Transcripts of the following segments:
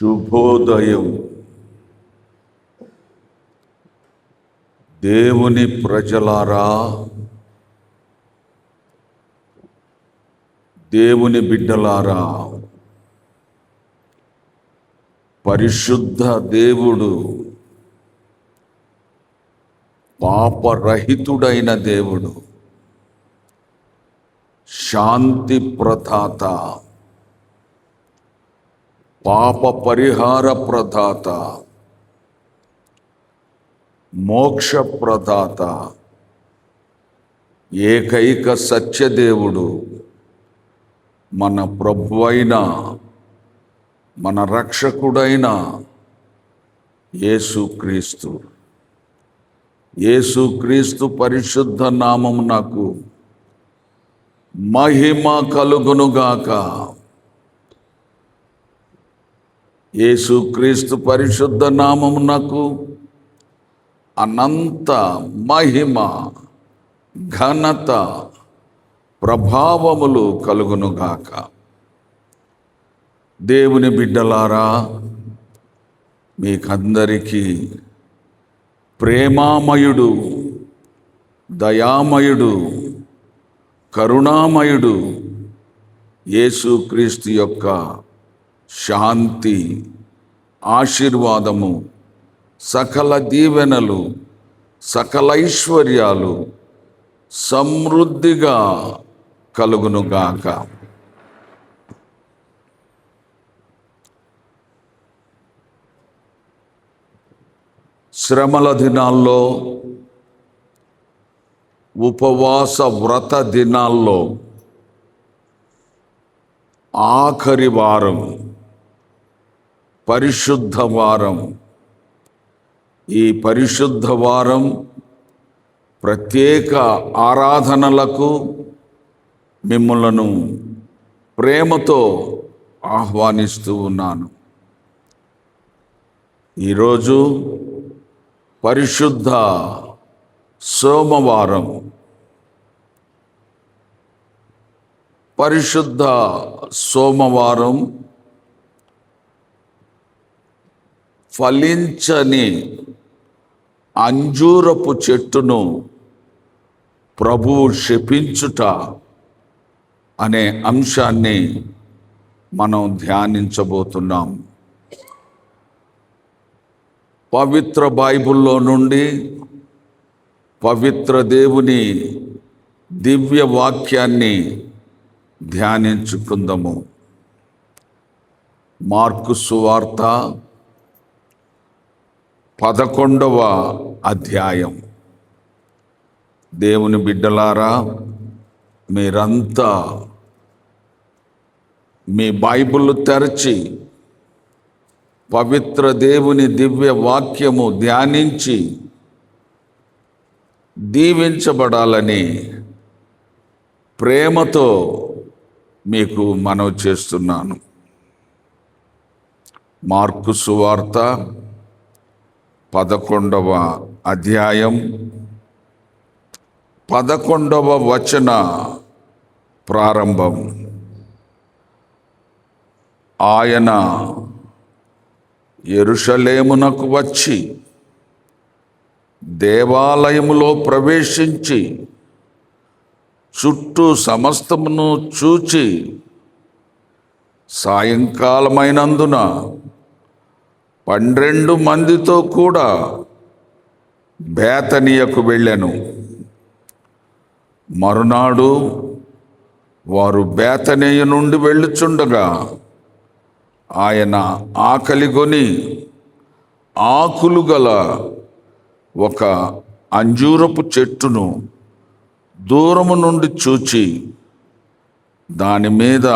శుభోదయం. దేవుని ప్రజలారా, దేవుని బిడ్డలారా, పరిశుద్ధ దేవుడు, పాపరహితుడైన దేవుడు, శాంతి ప్రదాత, పాప పరిహార ప్రదాత, మోక్ష ప్రదాత, ఏకైక సత్యదేవుడు, మన ప్రభువైన మన రక్షకుడైన యేసుక్రీస్తు. యేసుక్రీస్తు పరిశుద్ధ నామమునకు మహిమ కలుగునుగాక. యేసుక్రీస్తు పరిశుద్ధ నామమునకు అనంత మహిమ, ఘనత, ప్రభావములు కలుగునుగాక. దేవుని బిడ్డలారా, మీకందరికీ ప్రేమామయుడు, దయామయుడు, కరుణామయుడు యేసుక్రీస్తు యొక్క శాంతి, ఆశీర్వాదము, సకల దీవెనలు, సకల ఐశ్వర్యాలు సమృద్ధిగా కలుగునుగాక. శ్రమల దినాల్లో, ఉపవాస వ్రత దినాల్లో ఆఖరి వారం, పరిశుద్ధ వారం. ఈ పరిశుద్ధ వారం ప్రత్యేక ఆరాధనలకు మిమ్మలను ప్రేమతో ఆహ్వానిస్తూ ఉన్నాను. ఈరోజు పరిశుద్ధ సోమవారం. పరిశుద్ధ సోమవారం ఫలించని అంజూరపు చెట్టును ప్రభువు శపించుట అనే అంశాన్ని మనం ధ్యానించబోతున్నాం. పవిత్ర బైబిల్లో నుండి పవిత్ర దేవుని దివ్య వాక్యాన్ని ధ్యానించుకుందాము. మార్కు సువార్త 11వ అధ్యాయం. దేవుని బిడ్డలారా, మీరంతా మీ బైబిల్ తెరచి పవిత్ర దేవుని దివ్య వాక్యము ధ్యానించి దీవించబడాలని ప్రేమతో మీకు మనవి చేస్తున్నాను. మార్కు సువార్త 11వ అధ్యాయం 11వ వచన ప్రారంభం. ఆయన యెరూషలేమునకు వచ్చి దేవాలయములో ప్రవేశించి చుట్టూ సమస్తమును చూచి సాయంకాలమైనందున 12 మందితో కూడా బేతనియకు వెళ్ళెను. మరునాడు వారు బేతనియ నుండి వెళ్ళుచుండగా ఆయన ఆకలిగొని ఆకులు గల ఒక అంజూరపు చెట్టును దూరము నుండి చూచి దాని మీద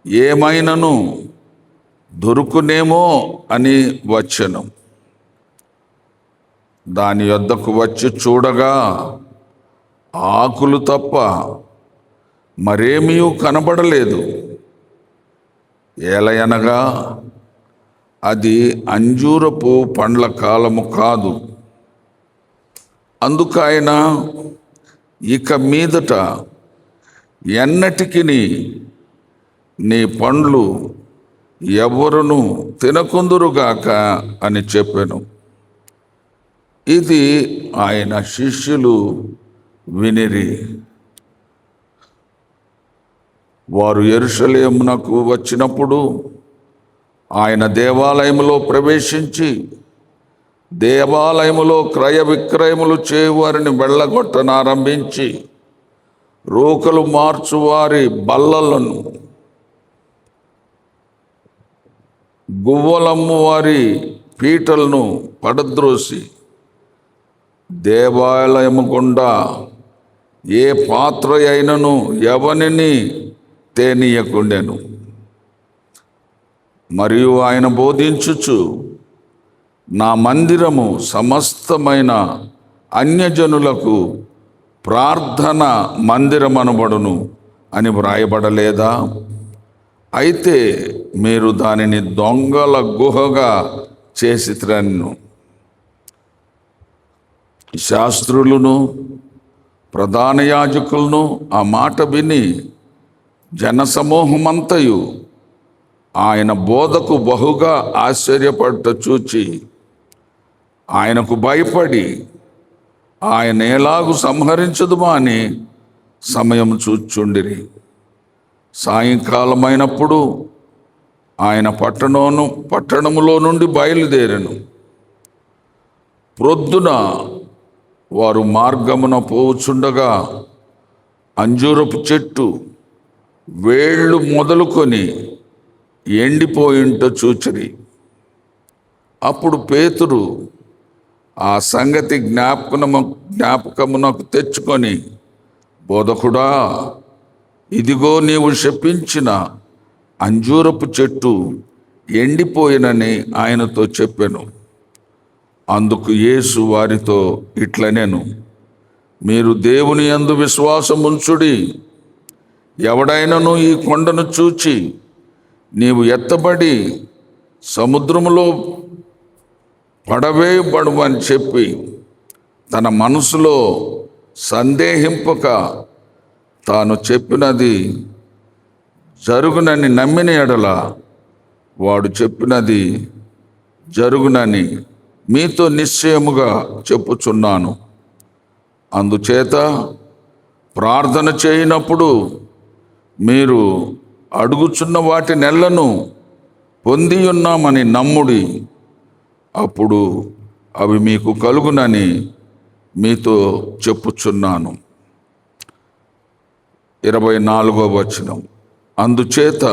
ఏమైనను దొరుకునేమో అని వచ్చెను. దాని యొద్దకు వచ్చి చూడగా ఆకులు తప్ప మరేమీ కనబడలేదు. ఏలయనగా అది అంజూరపు పండ్ల కాలము కాదు. అందుకైన ఇక మీదట ఎన్నటికి నీ పండ్లు ఎవరును తినకుందురుగాక అని చెప్పెను. ఇది ఆయన శిష్యులు వినిరి. వారు యెరూషలేమునకు వచ్చినప్పుడు ఆయన దేవాలయములో ప్రవేశించి దేవాలయములో క్రయ విక్రయములు చేయువారిని వెళ్ళగొట్టనారంభించి రోకలు మార్చువారి బల్లలను, గువ్వలమ్ము వారి పీటలను పడద్రోసి దేవాలయము గుండా ఏ పాత్ర అయినను ఎవనిని తేనీయకుండెను. మరియు ఆయన బోధించుచు, నా మందిరము సమస్తమైన అన్యజనులకు ప్రార్థన మందిరమనబడును అని వ్రాయబడలేదా? అయితే మీరు దానిని దొంగల గుహగా చేసిరను. శాస్త్రులను ప్రధాన యాజకులను ఆ మాట విని జనసమూహమంతయు ఆయన బోధకు బహుగా ఆశ్చర్యపడుట చూచి ఆయనకు భయపడి ఆయన ఎలాగు సంహరించదుమా అని సమయం చూచుండిరి. సాయంకాలమైనప్పుడు ఆయన పట్టణములో నుండి బయలుదేరెను. ప్రొద్దున వారు మార్గమున పోవుచుండగా అంజూరపు చెట్టు వేళ్ళు మొదలుకొని ఎండిపోయింట చూచిరి. అప్పుడు పేతురు ఆ సంగతి జ్ఞాపకమునకు తెచ్చుకొని, బోధకుడా, ఇదిగో నీవు శపించిన అంజూరపు చెట్టు ఎండిపోయినని ఆయనతో చెప్పెను. అందుకు యేసు వారితో ఇట్లనెను, మీరు దేవుని యందు విశ్వాసముంచుడి. ఎవడైనను ఈ కొండను చూచి నీవు ఎత్తబడి సముద్రములో పడవేయబడు అని చెప్పి తన మనసులో సందేహింపక తాను చెప్పినది జరుగునని నమ్మిన ఎడల వాడు చెప్పినది జరుగునని మీతో నిశ్చయముగా చెప్పుచున్నాను. అందుచేత ప్రార్థన చేయనప్పుడు మీరు అడుగుచున్న వాటి నెలను పొందియున్నామని నమ్ముడి, అప్పుడు అవి మీకు కలుగునని మీతో చెప్పుచున్నాను. 24వ వచనం. అందుచేత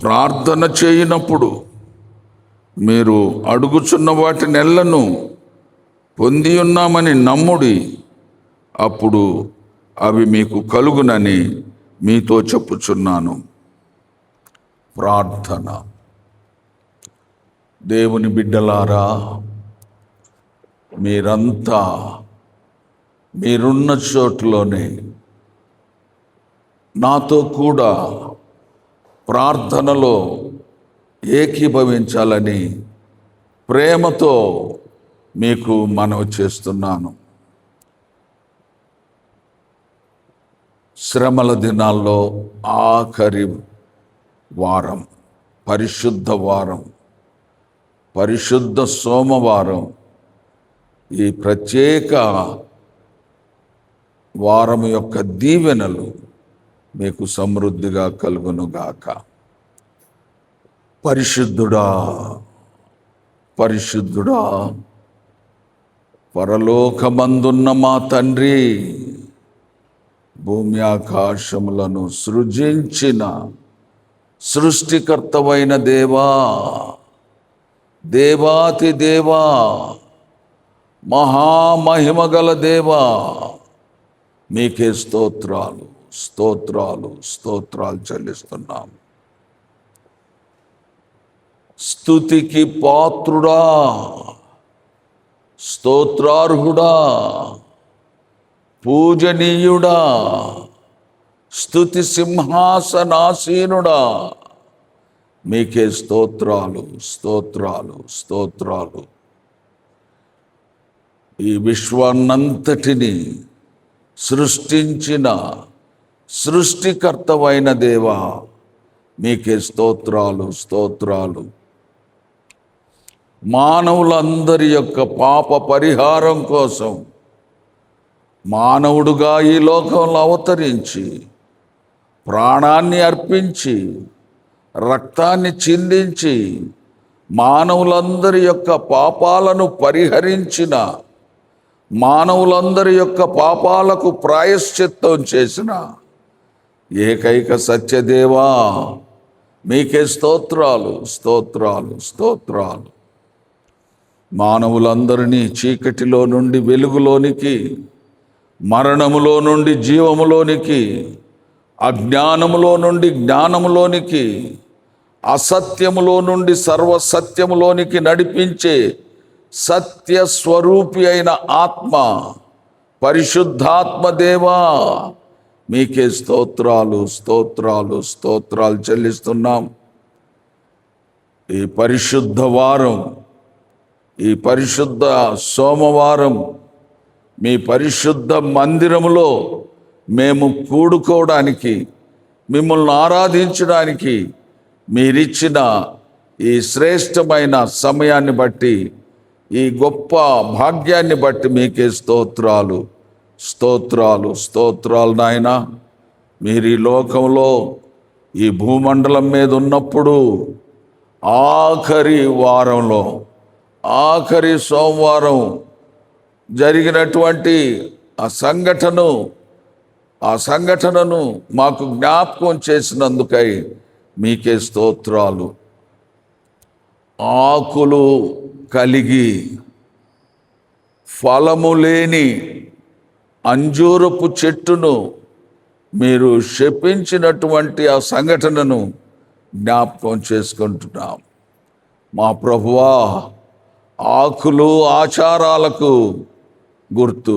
ప్రార్థన చేయనప్పుడు మీరు అడుగుచున్న వాటి నెలను పొందియున్నామని నమ్ముడి, అప్పుడు అవి మీకు కలుగునని మీతో చెప్పుచున్నాను. ప్రార్థన. దేవుని బిడ్డలారా, మీరంతా మీరున్న చోట్లోనే నాతో కూడా ప్రార్థనలో ఏకీభవించాలని ప్రేమతో మీకు మనవి చేస్తున్నాను. శ్రమల దినాల్లో ఆఖరి వారం, పరిశుద్ధ వారం, పరిశుద్ధ సోమవారం, ఈ ప్రత్యేక వారం యొక్క దీవెనలు మీకు సమృద్ధిగా కలుగునుగాక. పరిశుద్ధుడా, పరిశుద్ధుడా, పరలోకమందున్న మా తండ్రి, భూమి ఆకాశములను సృజించిన సృష్టికర్తవైన దేవా, దేవాతి దేవా, మహామహిమగల దేవా, మీకే స్తోత్రాలు స్తోత్రాలు స్తోత్రాలు చెల్లిస్తున్నాం. స్తుతికి పాత్రుడా, స్తోత్రార్హుడా, పూజనీయుడా, స్తుతి సింహాసనాసీనుడా, మీకే స్తోత్రాలు స్తోత్రాలు స్తోత్రాలు. ఈ విశ్వాన్నంతటిని సృష్టించిన సృష్టికర్తవైన దేవా, మీకే స్తోత్రాలు, స్తోత్రాలు. మానవులందరి యొక్క పాప పరిహారం కోసం మానవుడుగా ఈ లోకంలో అవతరించి ప్రాణాన్ని అర్పించి రక్తాన్ని చిందించి మానవులందరి యొక్క పాపాలను పరిహరించిన, మానవులందరి యొక్క పాపాలకు ప్రాయశ్చిత్తం చేసిన ఏకైక సత్యదేవా, మీకే స్తోత్రాలు, స్తోత్రాలు, స్తోత్రాలు. మానవులందరినీ చీకటిలో నుండి వెలుగులోనికి, మరణములో నుండి జీవములోనికి, అజ్ఞానములో నుండి జ్ఞానములోనికి, అసత్యములో నుండి సర్వసత్యములోనికి నడిపించే సత్యస్వరూపి అయిన ఆత్మ, పరిశుద్ధాత్మ దేవా, మీకే స్తోత్రాలు, స్తోత్రాలు, స్తోత్రాలు చెల్లిస్తున్నాం. ఈ పరిశుద్ధ వారం, ఈ పరిశుద్ధ సోమవారం మీ పరిశుద్ధ మందిరములో మేము కూడుకోవడానికి, మిమ్మల్ని ఆరాధించడానికి మీరిచ్చిన ఈ శ్రేష్టమైన సమయాన్ని బట్టి, ఈ గొప్ప భాగ్యాన్ని బట్టి మీకే స్తోత్రాలు, స్తోత్రాలు, స్తోత్రాలు. నాయనా, మీరు ఈ లోకంలో ఈ భూమండలం మీద ఉన్నప్పుడు ఆఖరి వారంలో, ఆఖరి సోమవారం జరిగినటువంటి ఆ సంఘటనను మాకు జ్ఞాపకం చేసినందుకై మీకే స్తోత్రాలు. ఆకులు కలిగి ఫలము లేని అంజూరపు చెట్టును మీరు శపించినటువంటి ఆ సంఘటనను జ్ఞాపకం చేసుకుంటున్నాం. మా ప్రభువా, ఆకులు ఆచారాలకు గుర్తు,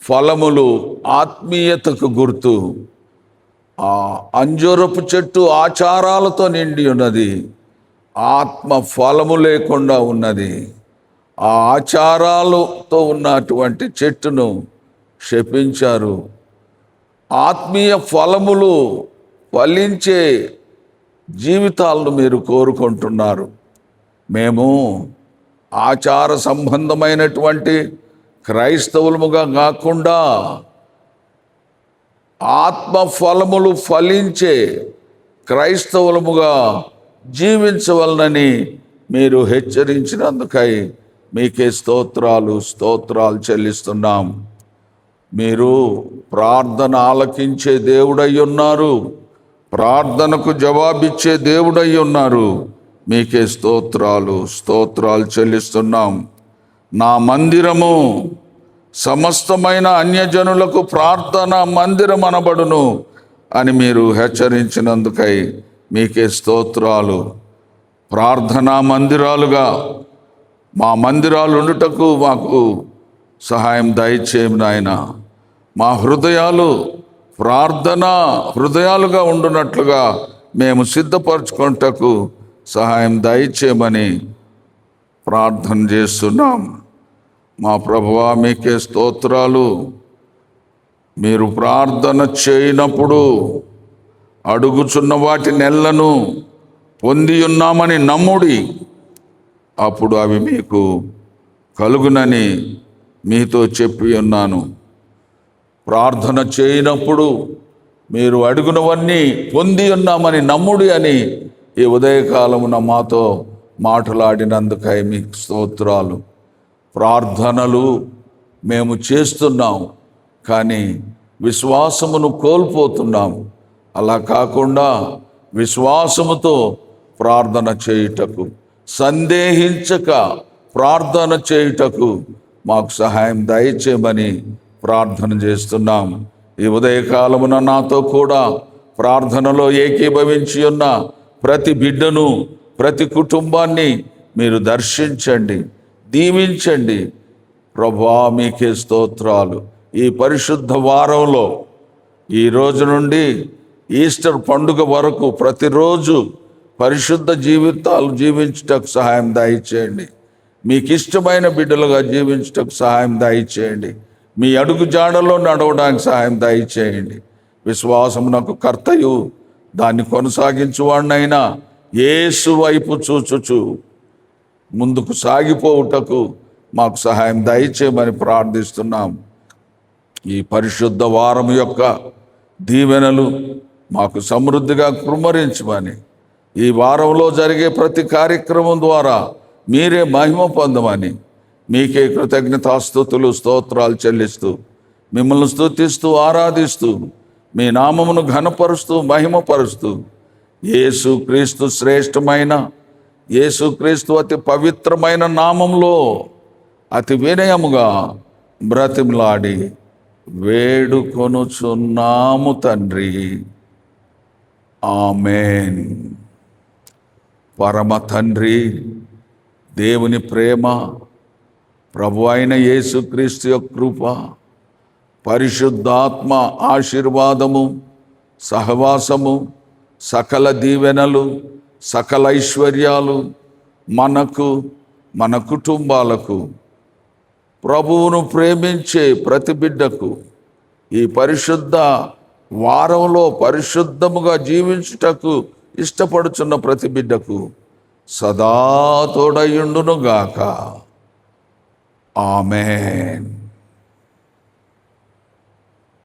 ఫలములు ఆత్మీయతకు గుర్తు. ఆ అంజూరపు చెట్టు ఆచారాలతో నిండి ఉన్నది, ఆత్మ ఫలము లేకుండా ఉన్నది. ఆ ఆచారాలతో ఉన్నటువంటి చెట్టును శపించారు. ఆత్మీయ ఫలములు ఫలించే జీవితాలను మీరు కోరుకుంటున్నారు. మేము ఆచార సంబంధమైనటువంటి క్రైస్తవులముగా కాకుండా ఆత్మ ఫలములు ఫలించే క్రైస్తవులముగా జీవించవలనని మీరు హెచ్చరించినందుకై మీకే స్తోత్రాలు, స్తోత్రాలు చెల్లిస్తున్నాం. మీరు ప్రార్థన ఆలకించే దేవుడై ఉన్నారు, ప్రార్థనకు జవాబిచ్చే దేవుడై ఉన్నారు. మీకే స్తోత్రాలు, స్తోత్రాలు చెల్లిస్తున్నాం. నా మందిరము సమస్తమైన అన్యజనులకు ప్రార్థన మందిరం అనబడును అని మీరు హెచ్చరించినందుకై మీకే స్తోత్రాలు. ప్రార్థనా మందిరాలుగా మా మందిరాలు ఉండుటకు మాకు సహాయం దయచేయము నాయన. మా హృదయాలు ప్రార్థనా హృదయాలుగా ఉండునట్లుగా మేము సిద్ధపరచుకొనుటకు సహాయం దయచేయమని ప్రార్థన చేస్తున్నాం. మా ప్రభువా, మీకే స్తోత్రాలు. మీరు ప్రార్థన చేయనప్పుడు అడుగుచున్న వాటి నెలను పొంది ఉన్నామని నమ్ముడి, అప్పుడు అవి మీకు కలుగునని మీతో చెప్పి ఉన్నాను. ప్రార్థన చేయనప్పుడు మీరు అడుగునవన్నీ పొంది ఉన్నామని నమ్ముడి అని ఈ ఉదయకాలమున మాతో మాట్లాడినందుకై మీకు స్తోత్రాలు. ప్రార్థనలు మేము చేస్తున్నాం, కానీ విశ్వాసమును కోల్పోతున్నాం. అలా కాకుండా విశ్వాసముతో ప్రార్థన చేయుటకు, సందేహించక ప్రార్థన చేయుటకు మాకు సహాయం దయచేయమని ప్రార్థన చేస్తున్నాం. ఈ ఉదయకాలమున నాతో కూడా ప్రార్థనలో ఏకీభవించి ఉన్న ప్రతి బిడ్డను, ప్రతి కుటుంబాన్ని మీరు దర్శించండి, దీవించండి. ప్రభువా, మీకే స్తోత్రాలు. ఈ పరిశుద్ధ వారంలో ఈ రోజు నుండి ఈస్టర్ పండుగ వరకు ప్రతిరోజు పరిశుద్ధ జీవితాలు జీవించుటకు సహాయం దయచేయండి. మీకు ఇష్టమైన బిడ్డలుగా జీవించుటకు సహాయం దయచేయండి. మీ అడుగు జాడలో నడవడానికి సహాయం దయచేయండి. విశ్వాసమునకు కర్తయు దాన్ని కొనసాగించువాడినైనా యేసు వైపు చూచుచు ముందుకు సాగిపోవుటకు మాకు సహాయం దయచేయమని ప్రార్థిస్తున్నాం. ఈ పరిశుద్ధ వారం యొక్క దీవెనలు మాకు సమృద్ధిగా కుమ్మరించమని, ఈ వారంలో జరిగే ప్రతి కార్యక్రమం ద్వారా మీరే మహిమ పొందమని, మీకే కృతజ్ఞతాస్తుతులు స్తోత్రాలు చెల్లిస్తూ మిమ్మల్ని స్తుతిస్తూ ఆరాధిస్తూ మీ నామమును ఘనపరుస్తూ మహిమపరుస్తూ యేసుక్రీస్తు శ్రేష్టమైన, యేసుక్రీస్తు అతి పవిత్రమైన నామంలో అతి వినయముగా బ్రతిమలాడి వేడుకొనుచున్నాము తండ్రి. ఆమేన్. పరమ తండ్రి దేవుని ప్రేమ, ప్రభు అయిన యేసుక్రీస్తు యొక్క కృప, పరిశుద్ధాత్మ ఆశీర్వాదము, సహవాసము, సకల దీవెనలు, సకల ఐశ్వర్యాలు మనకు, మన కుటుంబాలకు, ప్రభువును ప్రేమించే ప్రతి బిడ్డకు, ఈ పరిశుద్ధ వారంలో పరిశుద్ధముగా జీవించుటకు ఇష్టపడుచున్న ప్రతి బిడ్డకు సదా తోడయుండునుగాక. ఆమేన్.